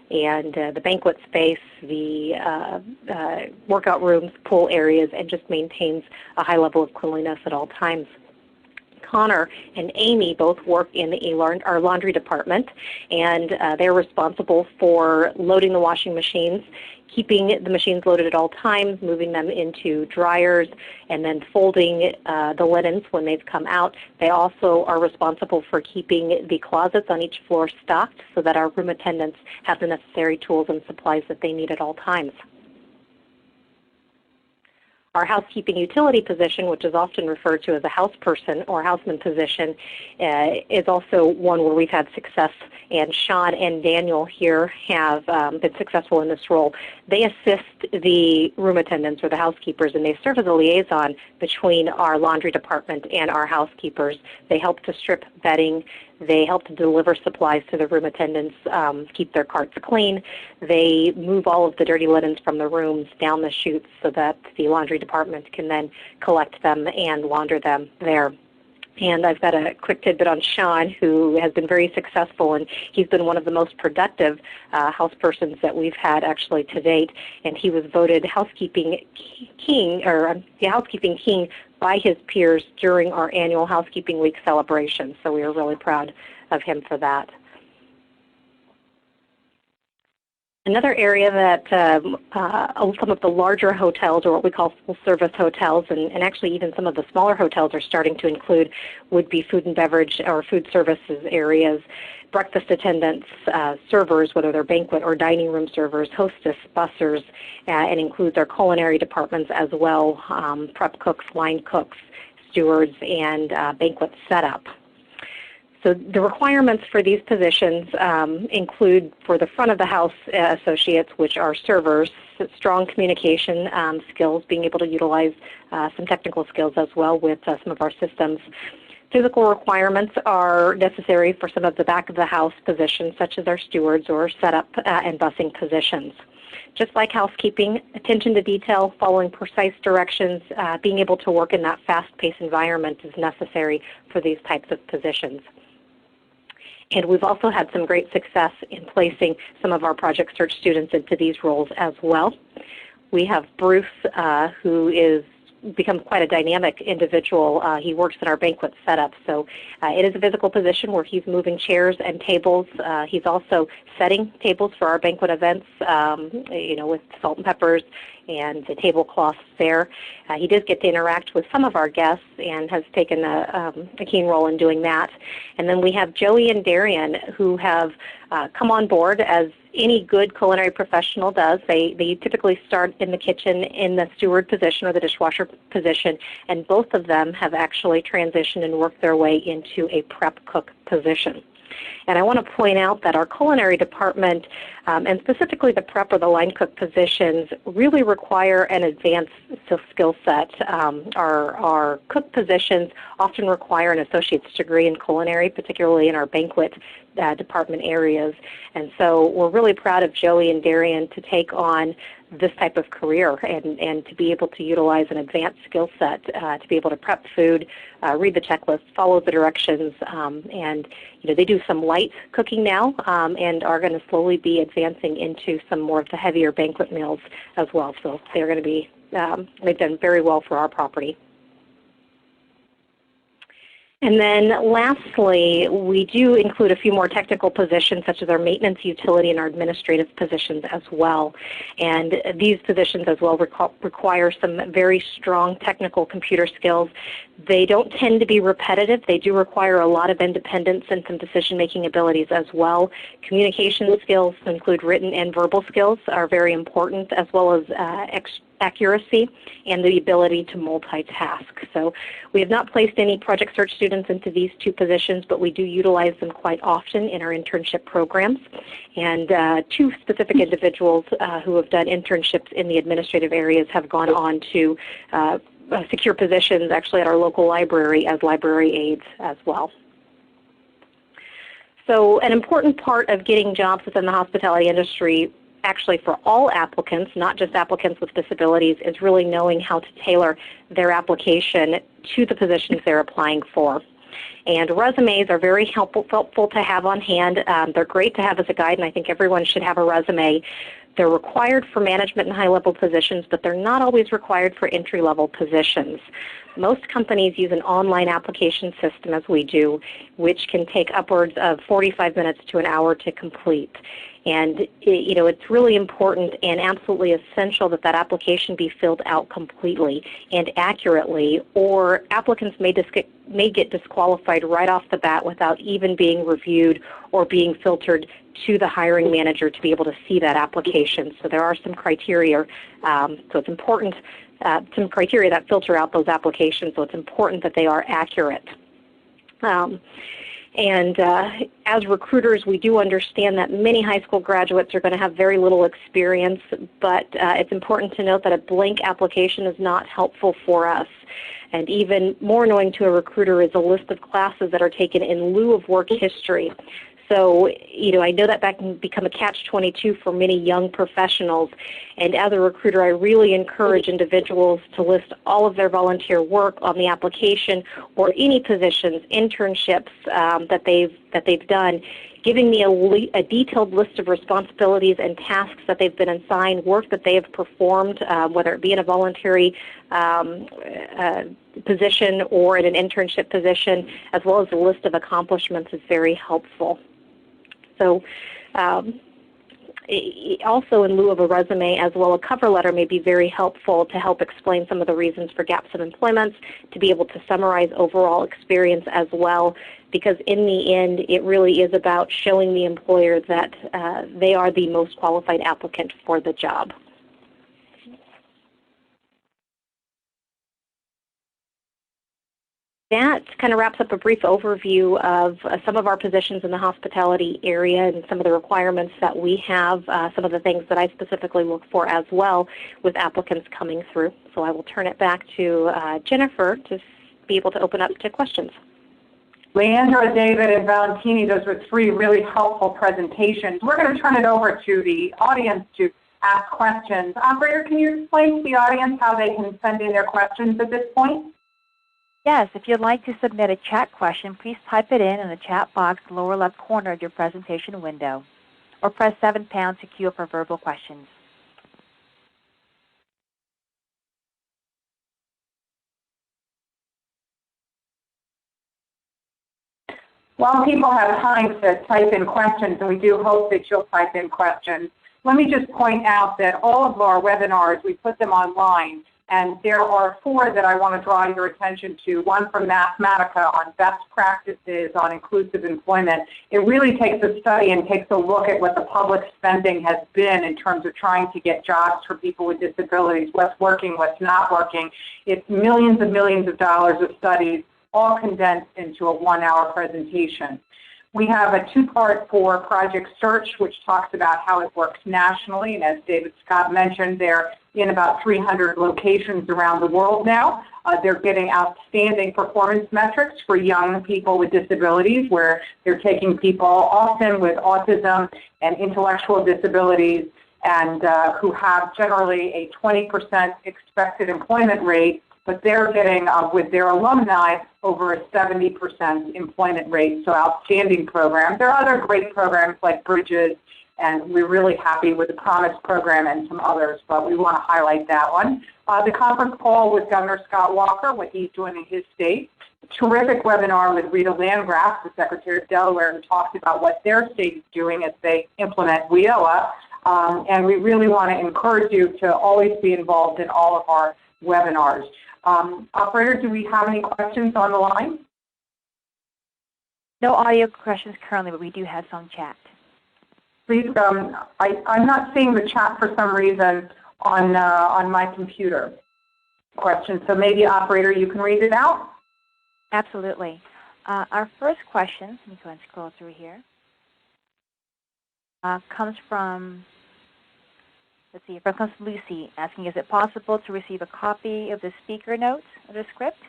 [SPEAKER 5] and the banquet space, the workout rooms, pool areas, and just maintains a high level of cleanliness at all times. Connor and Amy both work in our laundry department, and they're responsible for loading the washing machines, keeping the machines loaded at all times, moving them into dryers, and then folding the linens when they've come out. They also are responsible for keeping the closets on each floor stocked so that our room attendants have the necessary tools and supplies that they need at all times. Our housekeeping utility position, which is often referred to as a house person or houseman position, is also one where we've had success, and Sean and Daniel here have been successful in this role. They assist the room attendants or the housekeepers, and they serve as a liaison between our laundry department and our housekeepers. They help to strip bedding. They help to deliver supplies to the room attendants, keep their carts clean. They move all of the dirty linens from the rooms down the chutes so that the laundry department can then collect them and launder them there. And I've got a quick tidbit on Sean, who has been very successful, and he's been one of the most productive house persons that we've had actually to date. And he was voted housekeeping king by his peers during our annual Housekeeping Week celebration. So we are really proud of him for that. Another area that some of the larger hotels, or what we call full-service hotels, and actually even some of the smaller hotels are starting to include, would be food and beverage or food services areas, breakfast attendants, servers, whether they're banquet or dining room servers, hostess, bussers, and includes our culinary departments as well, prep cooks, line cooks, stewards, and banquet setup. So the requirements for these positions include, for the front of the house associates, which are servers, strong communication skills, being able to utilize some technical skills as well with some of our systems. Physical requirements are necessary for some of the back of the house positions, such as our stewards or setup and busing positions. Just like housekeeping, attention to detail, following precise directions, being able to work in that fast-paced environment is necessary for these types of positions. And we've also had some great success in placing some of our Project Search students into these roles as well. We have Bruce, who is become quite a dynamic individual. He works in our banquet setup, so it is a physical position where he's moving chairs and tables. He's also setting tables for our banquet events, with salt and peppers and the tablecloths there. He does get to interact with some of our guests and has taken a keen role in doing that. And then we have Joey and Darian, who have come on board as any good culinary professional does. They typically start in the kitchen in the steward position or the dishwasher position, and both of them have actually transitioned and worked their way into a prep cook position. And I want to point out that our culinary department, and specifically the prep or the line cook positions, really require an advanced skill set. Our cook positions often require an associate's degree in culinary, particularly in our banquet department areas. And so we're really proud of Joey and Darian to take on this type of career and to be able to utilize an advanced skill set to be able to prep food, read the checklist, follow the directions, and they do some light cooking now and are going to slowly be advancing into some more of the heavier banquet meals as well. So they're going to be, they've done very well for our property. And then lastly, we do include a few more technical positions, such as our maintenance, utility, and our administrative positions as well. And these positions as well require some very strong technical computer skills. They don't tend to be repetitive. They do require a lot of independence and some decision-making abilities as well. Communication skills include written and verbal skills are very important, as well as accuracy and the ability to multitask. So we have not placed any Project Search students into these two positions, but we do utilize them quite often in our internship programs. And two specific individuals who have done internships in the administrative areas have gone on to secure positions actually at our local library as library aides as well. So an important part of getting jobs within the hospitality industry, actually for all applicants, not just applicants with disabilities, is really knowing how to tailor their application to the positions they're applying for. And resumes are very helpful to have on hand. They're great to have as a guide, and I think everyone should have a resume. They're required for management and high-level positions, but they're not always required for entry-level positions. Most companies use an online application system, as we do, which can take upwards of 45 minutes to an hour to complete. And it's really important and absolutely essential that that application be filled out completely and accurately, or applicants may get disqualified right off the bat without even being reviewed or being filtered to the hiring manager to be able to see that application. So there are some criteria. So it's important, some criteria that filter out those applications, so it's important that they are accurate. And as recruiters, we do understand that many high school graduates are going to have very little experience, but it's important to note that a blank application is not helpful for us. And even more annoying to a recruiter is a list of classes that are taken in lieu of work history. So, I know that can become a catch-22 for many young professionals. And as a recruiter, I really encourage individuals to list all of their volunteer work on the application or any positions, internships that they've done, giving me a detailed list of responsibilities and tasks that they've been assigned, work that they have performed, whether it be in a voluntary position or in an internship position, as well as a list of accomplishments is very helpful. So also in lieu of a resume as well, a cover letter may be very helpful to help explain some of the reasons for gaps in employment, to be able to summarize overall experience as well, because in the end it really is about showing the employer that they are the most qualified applicant for the job. That kind of wraps up a brief overview of some of our positions in the hospitality area and some of the requirements that we have, some of the things that I specifically look for as well with applicants coming through. So I will turn it back to Jennifer to be able to open up to questions.
[SPEAKER 3] Leandra, David, and Valentini, those were three really helpful presentations. We're going to turn it over to the audience to ask questions. Operator, can you explain to the audience how they can send in their questions at this point?
[SPEAKER 2] Yes, if you'd like to submit a chat question, please type it in the chat box lower left corner of your presentation window, or press 7# to queue up for verbal questions.
[SPEAKER 3] While people have time to type in questions, and we do hope that you'll type in questions, let me just point out that all of our webinars, we put them online. And there are 4 that I want to draw your attention to. One from Mathematica on best practices on inclusive employment. It really takes a study and takes a look at what the public spending has been in terms of trying to get jobs for people with disabilities, what's working, what's not working. It's millions and millions of dollars of studies, all condensed into a 1-hour presentation. We have a 2-part for Project Search, which talks about how it works nationally. And as David Scott mentioned, they're in about 300 locations around the world now. They're getting outstanding performance metrics for young people with disabilities, where they're taking people often with autism and intellectual disabilities and who have generally a 20% expected employment rate, but they're getting, with their alumni, over a 70% employment rate, so outstanding program. There are other great programs like Bridges, and we're really happy with the Promise program and some others, but we want to highlight that one. The conference call with Governor Scott Walker, what he's doing in his state. A terrific webinar with Rita Landgraf, the Secretary of Delaware, who talks about what their state is doing as they implement WIOA. And we really want to encourage you to always be involved in all of our webinars. Operator, do we have any questions on the line?
[SPEAKER 2] No audio questions currently, but we do have some chat.
[SPEAKER 3] Please, I'm not seeing the chat for some reason on my computer. Question. So maybe, operator, you can read it out?
[SPEAKER 2] Absolutely. Our first question, let me go and scroll through here, comes from, let's see, here comes Lucy asking, is it possible to receive a copy of the speaker notes of the script?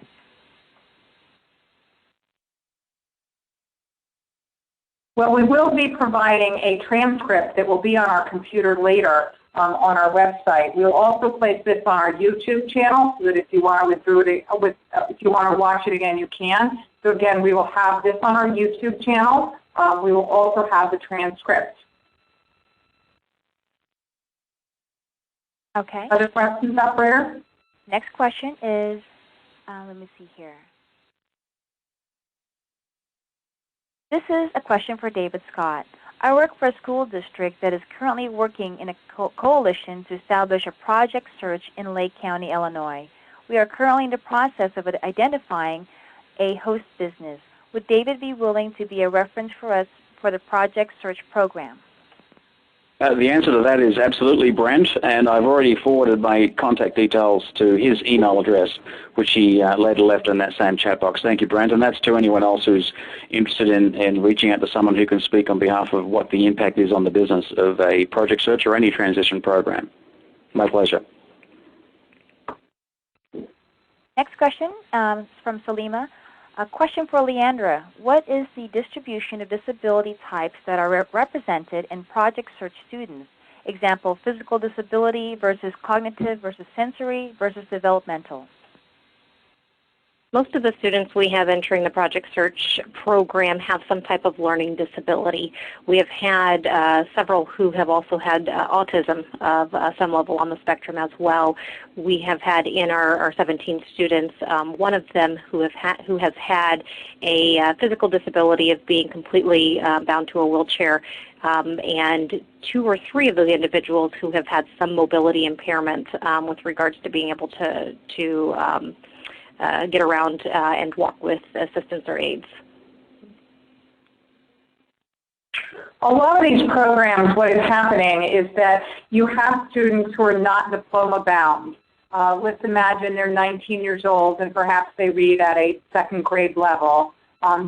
[SPEAKER 3] Well, we will be providing a transcript that will be on our computer later on our website. We'll also place this on our YouTube channel so that if you want to watch it again, you can. So again, we will have this on our YouTube channel. We will also have the transcript.
[SPEAKER 2] Okay.
[SPEAKER 3] Other questions, operator?
[SPEAKER 2] Next question is, let me see here. This is a question for David Scott. I work for a school district that is currently working in a coalition to establish a project search in Lake County, Illinois. We are currently in the process of identifying a host business. Would David be willing to be a reference for us for the project search program?
[SPEAKER 1] The answer to that is absolutely, Brent, and I've already forwarded my contact details to his email address, which he later left in that same chat box. Thank you, Brent, and that's to anyone else who's interested in reaching out to someone who can speak on behalf of what the impact is on the business of a project search or any transition program. My pleasure.
[SPEAKER 2] Next question from Salima. A question for Leandra. What is the distribution of disability types that are represented in Project Search students? Example, physical disability versus cognitive versus sensory versus developmental.
[SPEAKER 5] Most of the students we have entering the Project Search program have some type of learning disability. We have had several who have also had autism of some level on the spectrum as well. We have had in our 17 students, one of them who has had a physical disability of being completely bound to a wheelchair, and 2 or 3 of those individuals who have had some mobility impairment with regards to being able to get around and walk with assistance or aids.
[SPEAKER 3] A lot of these programs, what is happening is that you have students who are not diploma bound. Let's imagine they're 19 years old and perhaps they read at a 2nd grade level.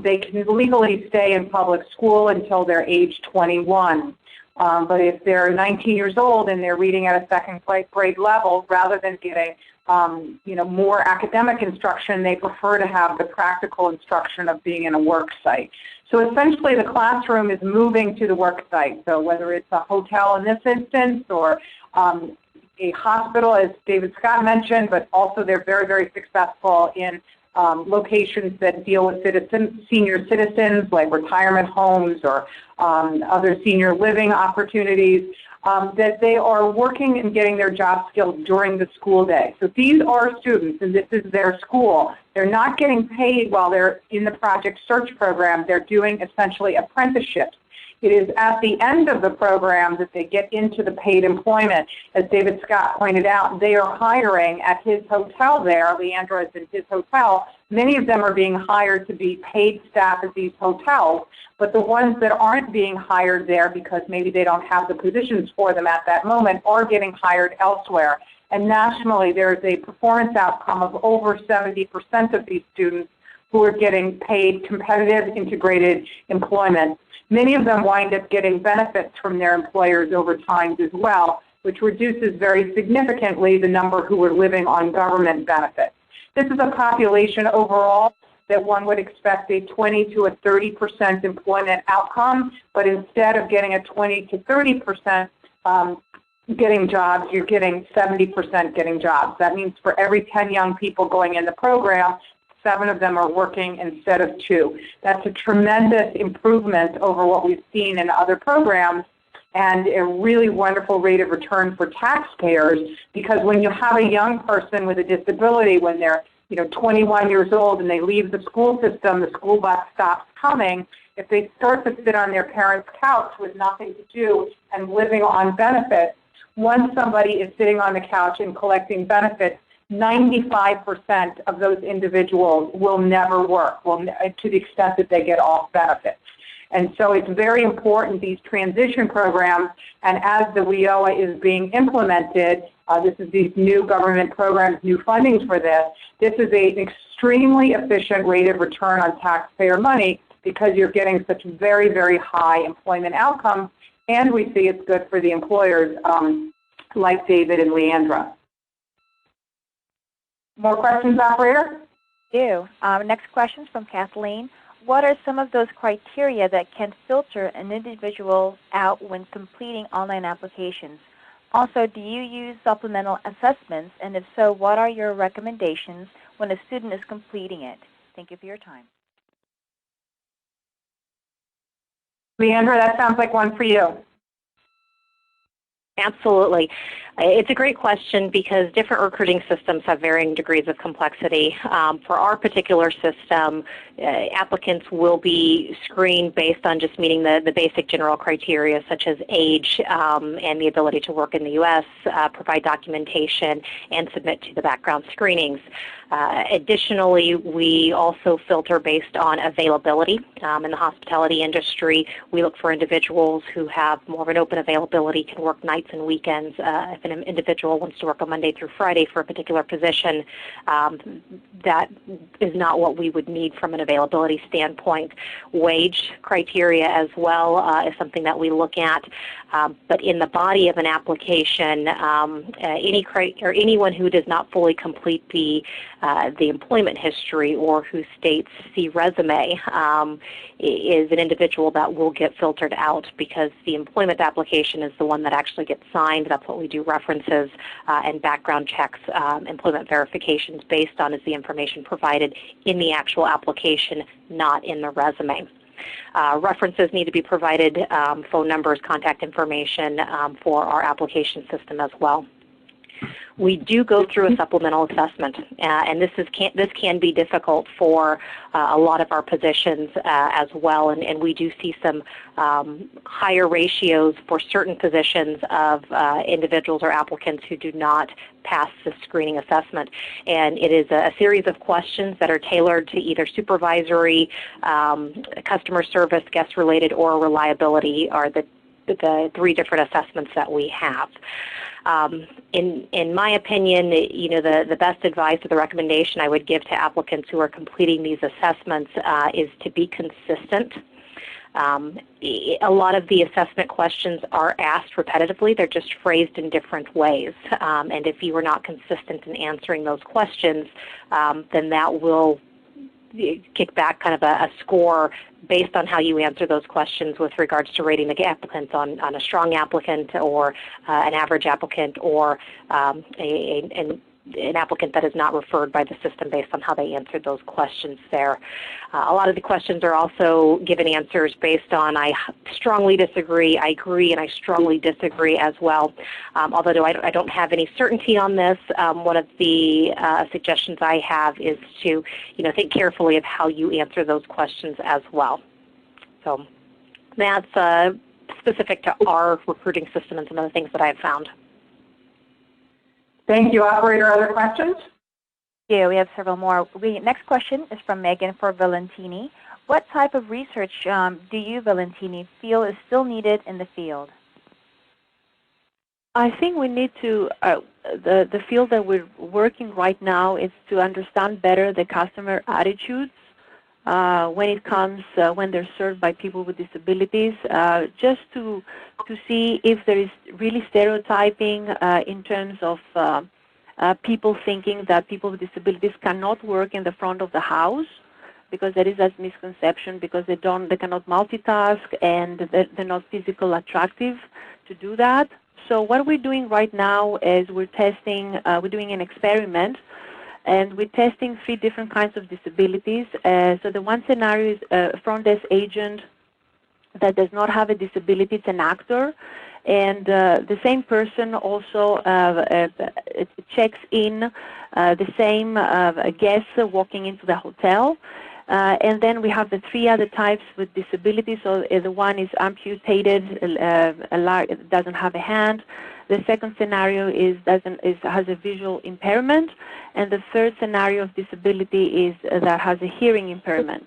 [SPEAKER 3] They can legally stay in public school until they're age 21. But if they're 19 years old and they're reading at a 2nd grade level, rather than getting more academic instruction, they prefer to have the practical instruction of being in a work site. So essentially the classroom is moving to the work site. So whether it's a hotel in this instance or a hospital, as David Scott mentioned, but also they're very, very successful in locations that deal with senior citizens, like retirement homes or other senior living opportunities, that they are working and getting their job skills during the school day. So these are students, and this is their school. They're not getting paid while they're in the Project Search program. They're doing essentially apprenticeships. It is at the end of the program that they get into the paid employment. As David Scott pointed out, they are hiring at his hotel there. Leandra is in his hotel. Many of them are being hired to be paid staff at these hotels, but the ones that aren't being hired there because maybe they don't have the positions for them at that moment are getting hired elsewhere. And nationally, there is a performance outcome of over 70% of these students who are getting paid competitive integrated employment. Many of them wind up getting benefits from their employers over time as well, which reduces very significantly the number who are living on government benefits. This is a population overall that one would expect a 20 to a 30% employment outcome, but instead of getting a 20 to 30% getting jobs, you're getting 70% getting jobs. That means for every 10 young people going in the program, 7 of them are working instead of 2. That's a tremendous improvement over what we've seen in other programs and a really wonderful rate of return for taxpayers, because when you have a young person with a disability, when they're 21 years old and they leave the school system, the school bus stops coming, if they start to sit on their parents' couch with nothing to do and living on benefits, once somebody is sitting on the couch and collecting benefits, 95% of those individuals will never work, to the extent that they get off benefits. And so it's very important, these transition programs, and as the WIOA is being implemented, this is these new government programs, new fundings for this, this is an extremely efficient rate of return on taxpayer money because you're getting such very, very high employment outcomes, and we see it's good for the employers like David and Leandra. More questions, operator?
[SPEAKER 2] Next question is from Kathleen. What are some of those criteria that can filter an individual out when completing online applications? Also, do you use supplemental assessments? And if so, what are your recommendations when a student is completing it? Thank you for your time.
[SPEAKER 3] Leandra, that sounds like one for you.
[SPEAKER 5] Absolutely. It's a great question because different recruiting systems have varying degrees of complexity. For our particular system, applicants will be screened based on just meeting the basic general criteria such as age and the ability to work in the U.S., provide documentation, and submit to the background screenings. Additionally, we also filter based on availability. In the hospitality industry, we look for individuals who have more of an open availability, can work nights and weekends. If an individual wants to work on Monday through Friday for a particular position, that is not what we would need from an availability standpoint. Wage criteria as well is something that we look at. But in the body of an application, anyone who does not fully complete the employment history or who states "see resume" is an individual that will get filtered out, because the employment application is the one that actually gets signed. That's what we do references and background checks, employment verifications based on, is the information provided in the actual application, not in the resume. References need to be provided, phone numbers, contact information for our application system as well. We do go through a supplemental assessment, and this can be difficult for a lot of our positions as well, and we do see some higher ratios for certain positions of individuals or applicants who do not pass the screening assessment. And it is a series of questions that are tailored to either supervisory, customer service, guest-related, or reliability are the three different assessments that we have. In my opinion, the best advice or the recommendation I would give to applicants who are completing these assessments is to be consistent. A lot of the assessment questions are asked repetitively. They're just phrased in different ways. And if you are not consistent in answering those questions, then that will kick back kind of a score based on how you answer those questions with regards to rating the applicants on a strong applicant or an average applicant, or an applicant that is not referred by the system based on how they answered those questions there. A lot of the questions are also given answers based on I strongly disagree, I agree, and I strongly disagree as well. Although I don't have any certainty on this, one of the suggestions I have is to think carefully of how you answer those questions as well. So that's specific to our recruiting system and some of the things that I've found.
[SPEAKER 3] Thank you. Operator, other questions?
[SPEAKER 2] Yeah, we have several more. Next question is from Megan for Valentini. What type of research do you, Valentini, feel is still needed in the field?
[SPEAKER 4] I think we need to, the field that we're working right now is to understand better the customer attitudes when it comes, when they're served by people with disabilities, just to see if there is really stereotyping in terms of people thinking that people with disabilities cannot work in the front of the house, because there is that misconception, because they cannot multitask and they're not physically attractive to do that. So what we're doing right now is we're doing an experiment, and we're testing 3 different kinds of disabilities. So the one scenario is a front desk agent that does not have a disability. It's an actor. And the same person also checks in the same guests walking into the hotel. And then we have the 3 other types with disabilities. So the one is amputated, doesn't have a hand. The second scenario has a visual impairment. And the third scenario of disability is that has a hearing impairment.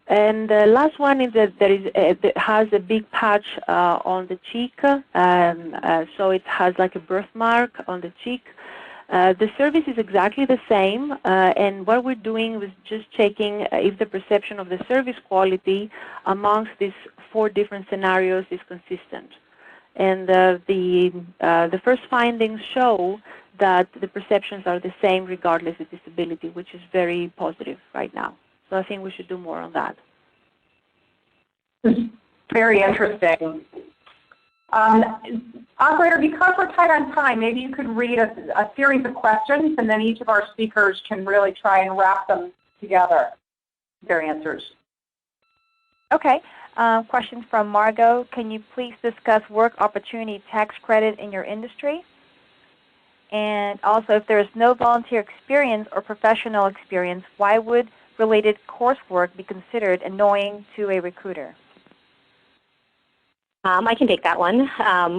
[SPEAKER 4] And the last one is that that has a big patch on the cheek. So it has like a birthmark on the cheek. The service is exactly the same, and what we're doing was just checking if the perception of the service quality amongst these 4 different scenarios is consistent. And the first findings show that the perceptions are the same regardless of disability, which is very positive right now. So I think we should do more on that.
[SPEAKER 3] Very interesting. Operator, because we're tight on time, maybe you could read a series of questions, and then each of our speakers can really try and wrap them together, their answers.
[SPEAKER 2] Okay. Question from Margot. Can you please discuss work opportunity tax credit in your industry? And also, if there is no volunteer experience or professional experience, why would related coursework be considered annoying to a recruiter?
[SPEAKER 5] I can take that one.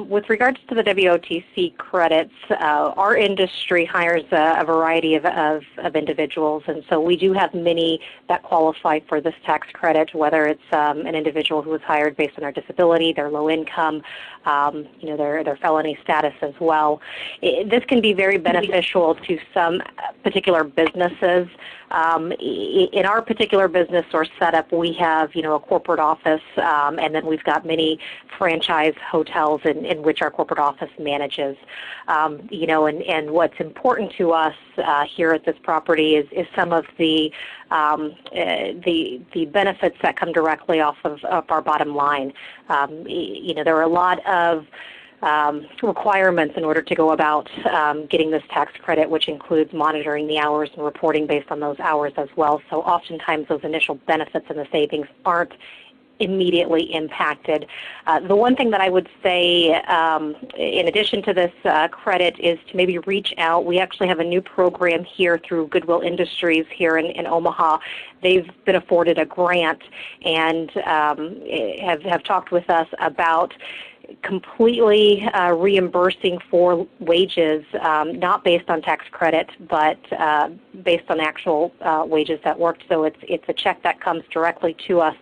[SPEAKER 5] With regards to the WOTC credits, our industry hires a variety of individuals, and so we do have many that qualify for this tax credit, whether it's an individual who was hired based on their disability, their low income, their felony status as well. This can be very beneficial to some particular businesses. In our particular business or setup, we have, a corporate office, and then we've got many franchise hotels in which our corporate office manages. And what's important to us here at this property is some of the benefits that come directly off of our bottom line. There are a lot of requirements in order to go about getting this tax credit, which includes monitoring the hours and reporting based on those hours as well. So oftentimes those initial benefits and the savings aren't immediately impacted. The one thing that I would say in addition to this credit is to maybe reach out. We actually have a new program here through Goodwill Industries here in Omaha. They've been afforded a grant and have talked with us about completely reimbursing for wages, not based on tax credit, but based on actual wages that worked. So it's a check that comes directly to us,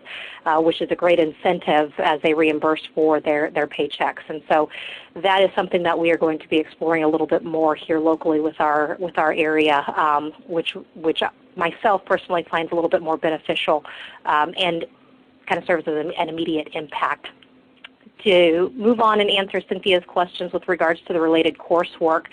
[SPEAKER 5] which is a great incentive as they reimburse for their paychecks. And so that is something that we are going to be exploring a little bit more here locally with our area, which myself personally finds a little bit more beneficial and kind of serves as an immediate impact. To move on and answer Cynthia's questions with regards to the related coursework,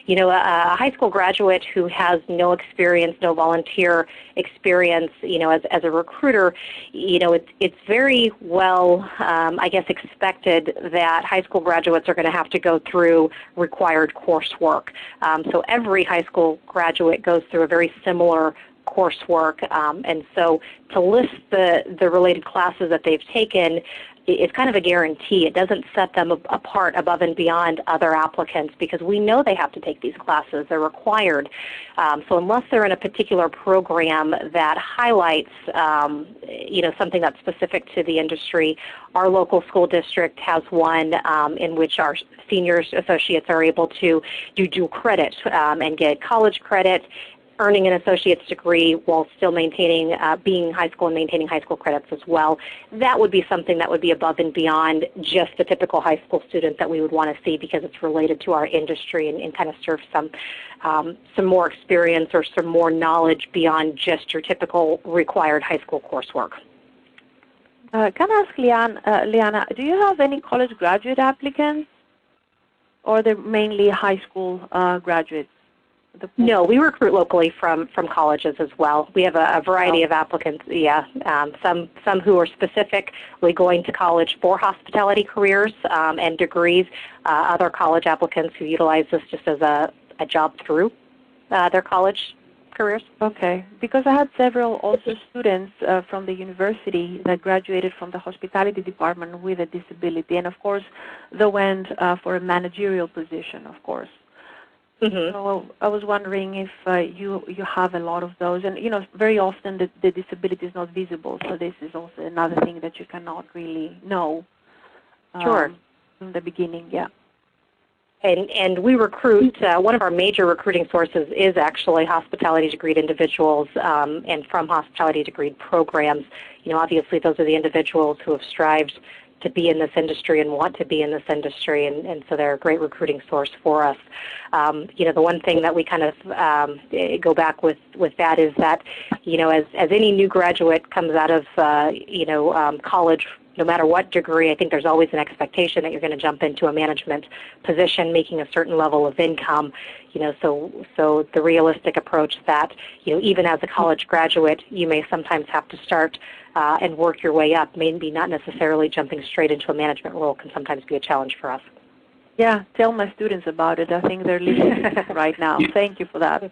[SPEAKER 5] a high school graduate who has no experience, no volunteer experience, as a recruiter, it's very well, expected that high school graduates are going to have to go through required coursework. So every high school graduate goes through a very similar coursework, and so to list the related classes that they've taken, it's kind of a guarantee. It doesn't set them apart above and beyond other applicants because we know they have to take these classes. They're required. So unless they're in a particular program that highlights, something that's specific to the industry, our local school district has one in which our senior associates are able to do dual credit and get college credit, earning an associate's degree while still maintaining, being in high school and maintaining high school credits as well. That would be something that would be above and beyond just the typical high school student that we would want to see because it's related to our industry and kind of serve some more experience or some more knowledge beyond just your typical required high school coursework.
[SPEAKER 4] Can I ask Liana, do you have any college graduate applicants or they're mainly high school graduates?
[SPEAKER 5] No, we recruit locally from colleges as well. We have a variety of applicants, some who are specifically going to college for hospitality careers and degrees, other college applicants who utilize this just as a job through their college careers. Okay, because I had several also students from the university that graduated from the hospitality department with a disability, and of course they went for a managerial position, of course. Mm-hmm. So I was wondering if you have a lot of those, and very often the disability is not visible. So this is also another thing that you cannot really know. Sure.
[SPEAKER 4] In the beginning, yeah.
[SPEAKER 5] And we recruit. One of our major recruiting sources is actually hospitality degreed individuals, and from hospitality degreed programs. Obviously those are the individuals who have strived to be in this industry and want to be in this industry, and so they're a great recruiting source for us. The one thing that we kind of go back with that is that, as any new graduate comes out of, college, no matter what degree, I think there's always an expectation that you're going to jump into a management position, making a certain level of income. So the realistic approach that, even as a college graduate, you may sometimes have to start and work your way up. Maybe not necessarily jumping straight into a management role can sometimes be a challenge for us.
[SPEAKER 4] Yeah, tell my students about it. I think they're listening right now. Thank you for that.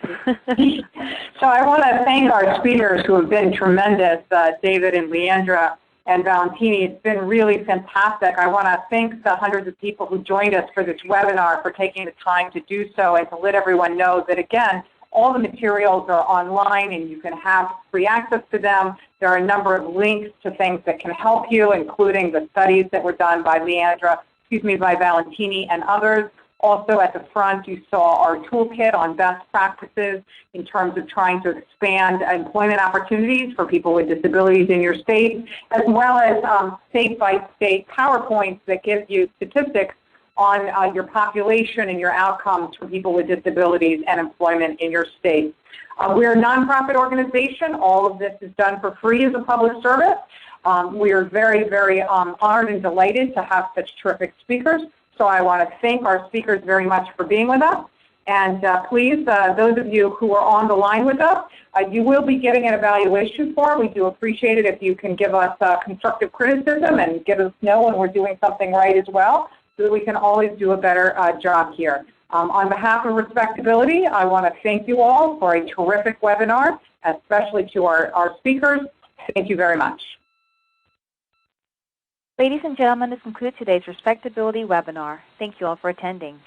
[SPEAKER 3] So I want to thank our speakers who have been tremendous, David and Leandra and Valentini. It's been really fantastic. I want to thank the hundreds of people who joined us for this webinar for taking the time to do so and to let everyone know that, again, all the materials are online and you can have free access to them. There are a number of links to things that can help you, including the studies that were done by by Valentini and others. Also at the front, you saw our toolkit on best practices in terms of trying to expand employment opportunities for people with disabilities in your state, as well as state-by-state PowerPoints that give you statistics on your population and your outcomes for people with disabilities and employment in your state. We're a nonprofit organization. All of this is done for free as a public service. We are very, very honored and delighted to have such terrific speakers. So I want to thank our speakers very much for being with us. And please, those of you who are on the line with us, you will be getting an evaluation form. We do appreciate it if you can give us constructive criticism and give us know when we're doing something right as well, so that we can always do a better job here. On behalf of Respectability, I want to thank you all for a terrific webinar, especially to our speakers. Thank you very much.
[SPEAKER 2] Ladies and gentlemen, this concludes today's Respectability webinar. Thank you all for attending.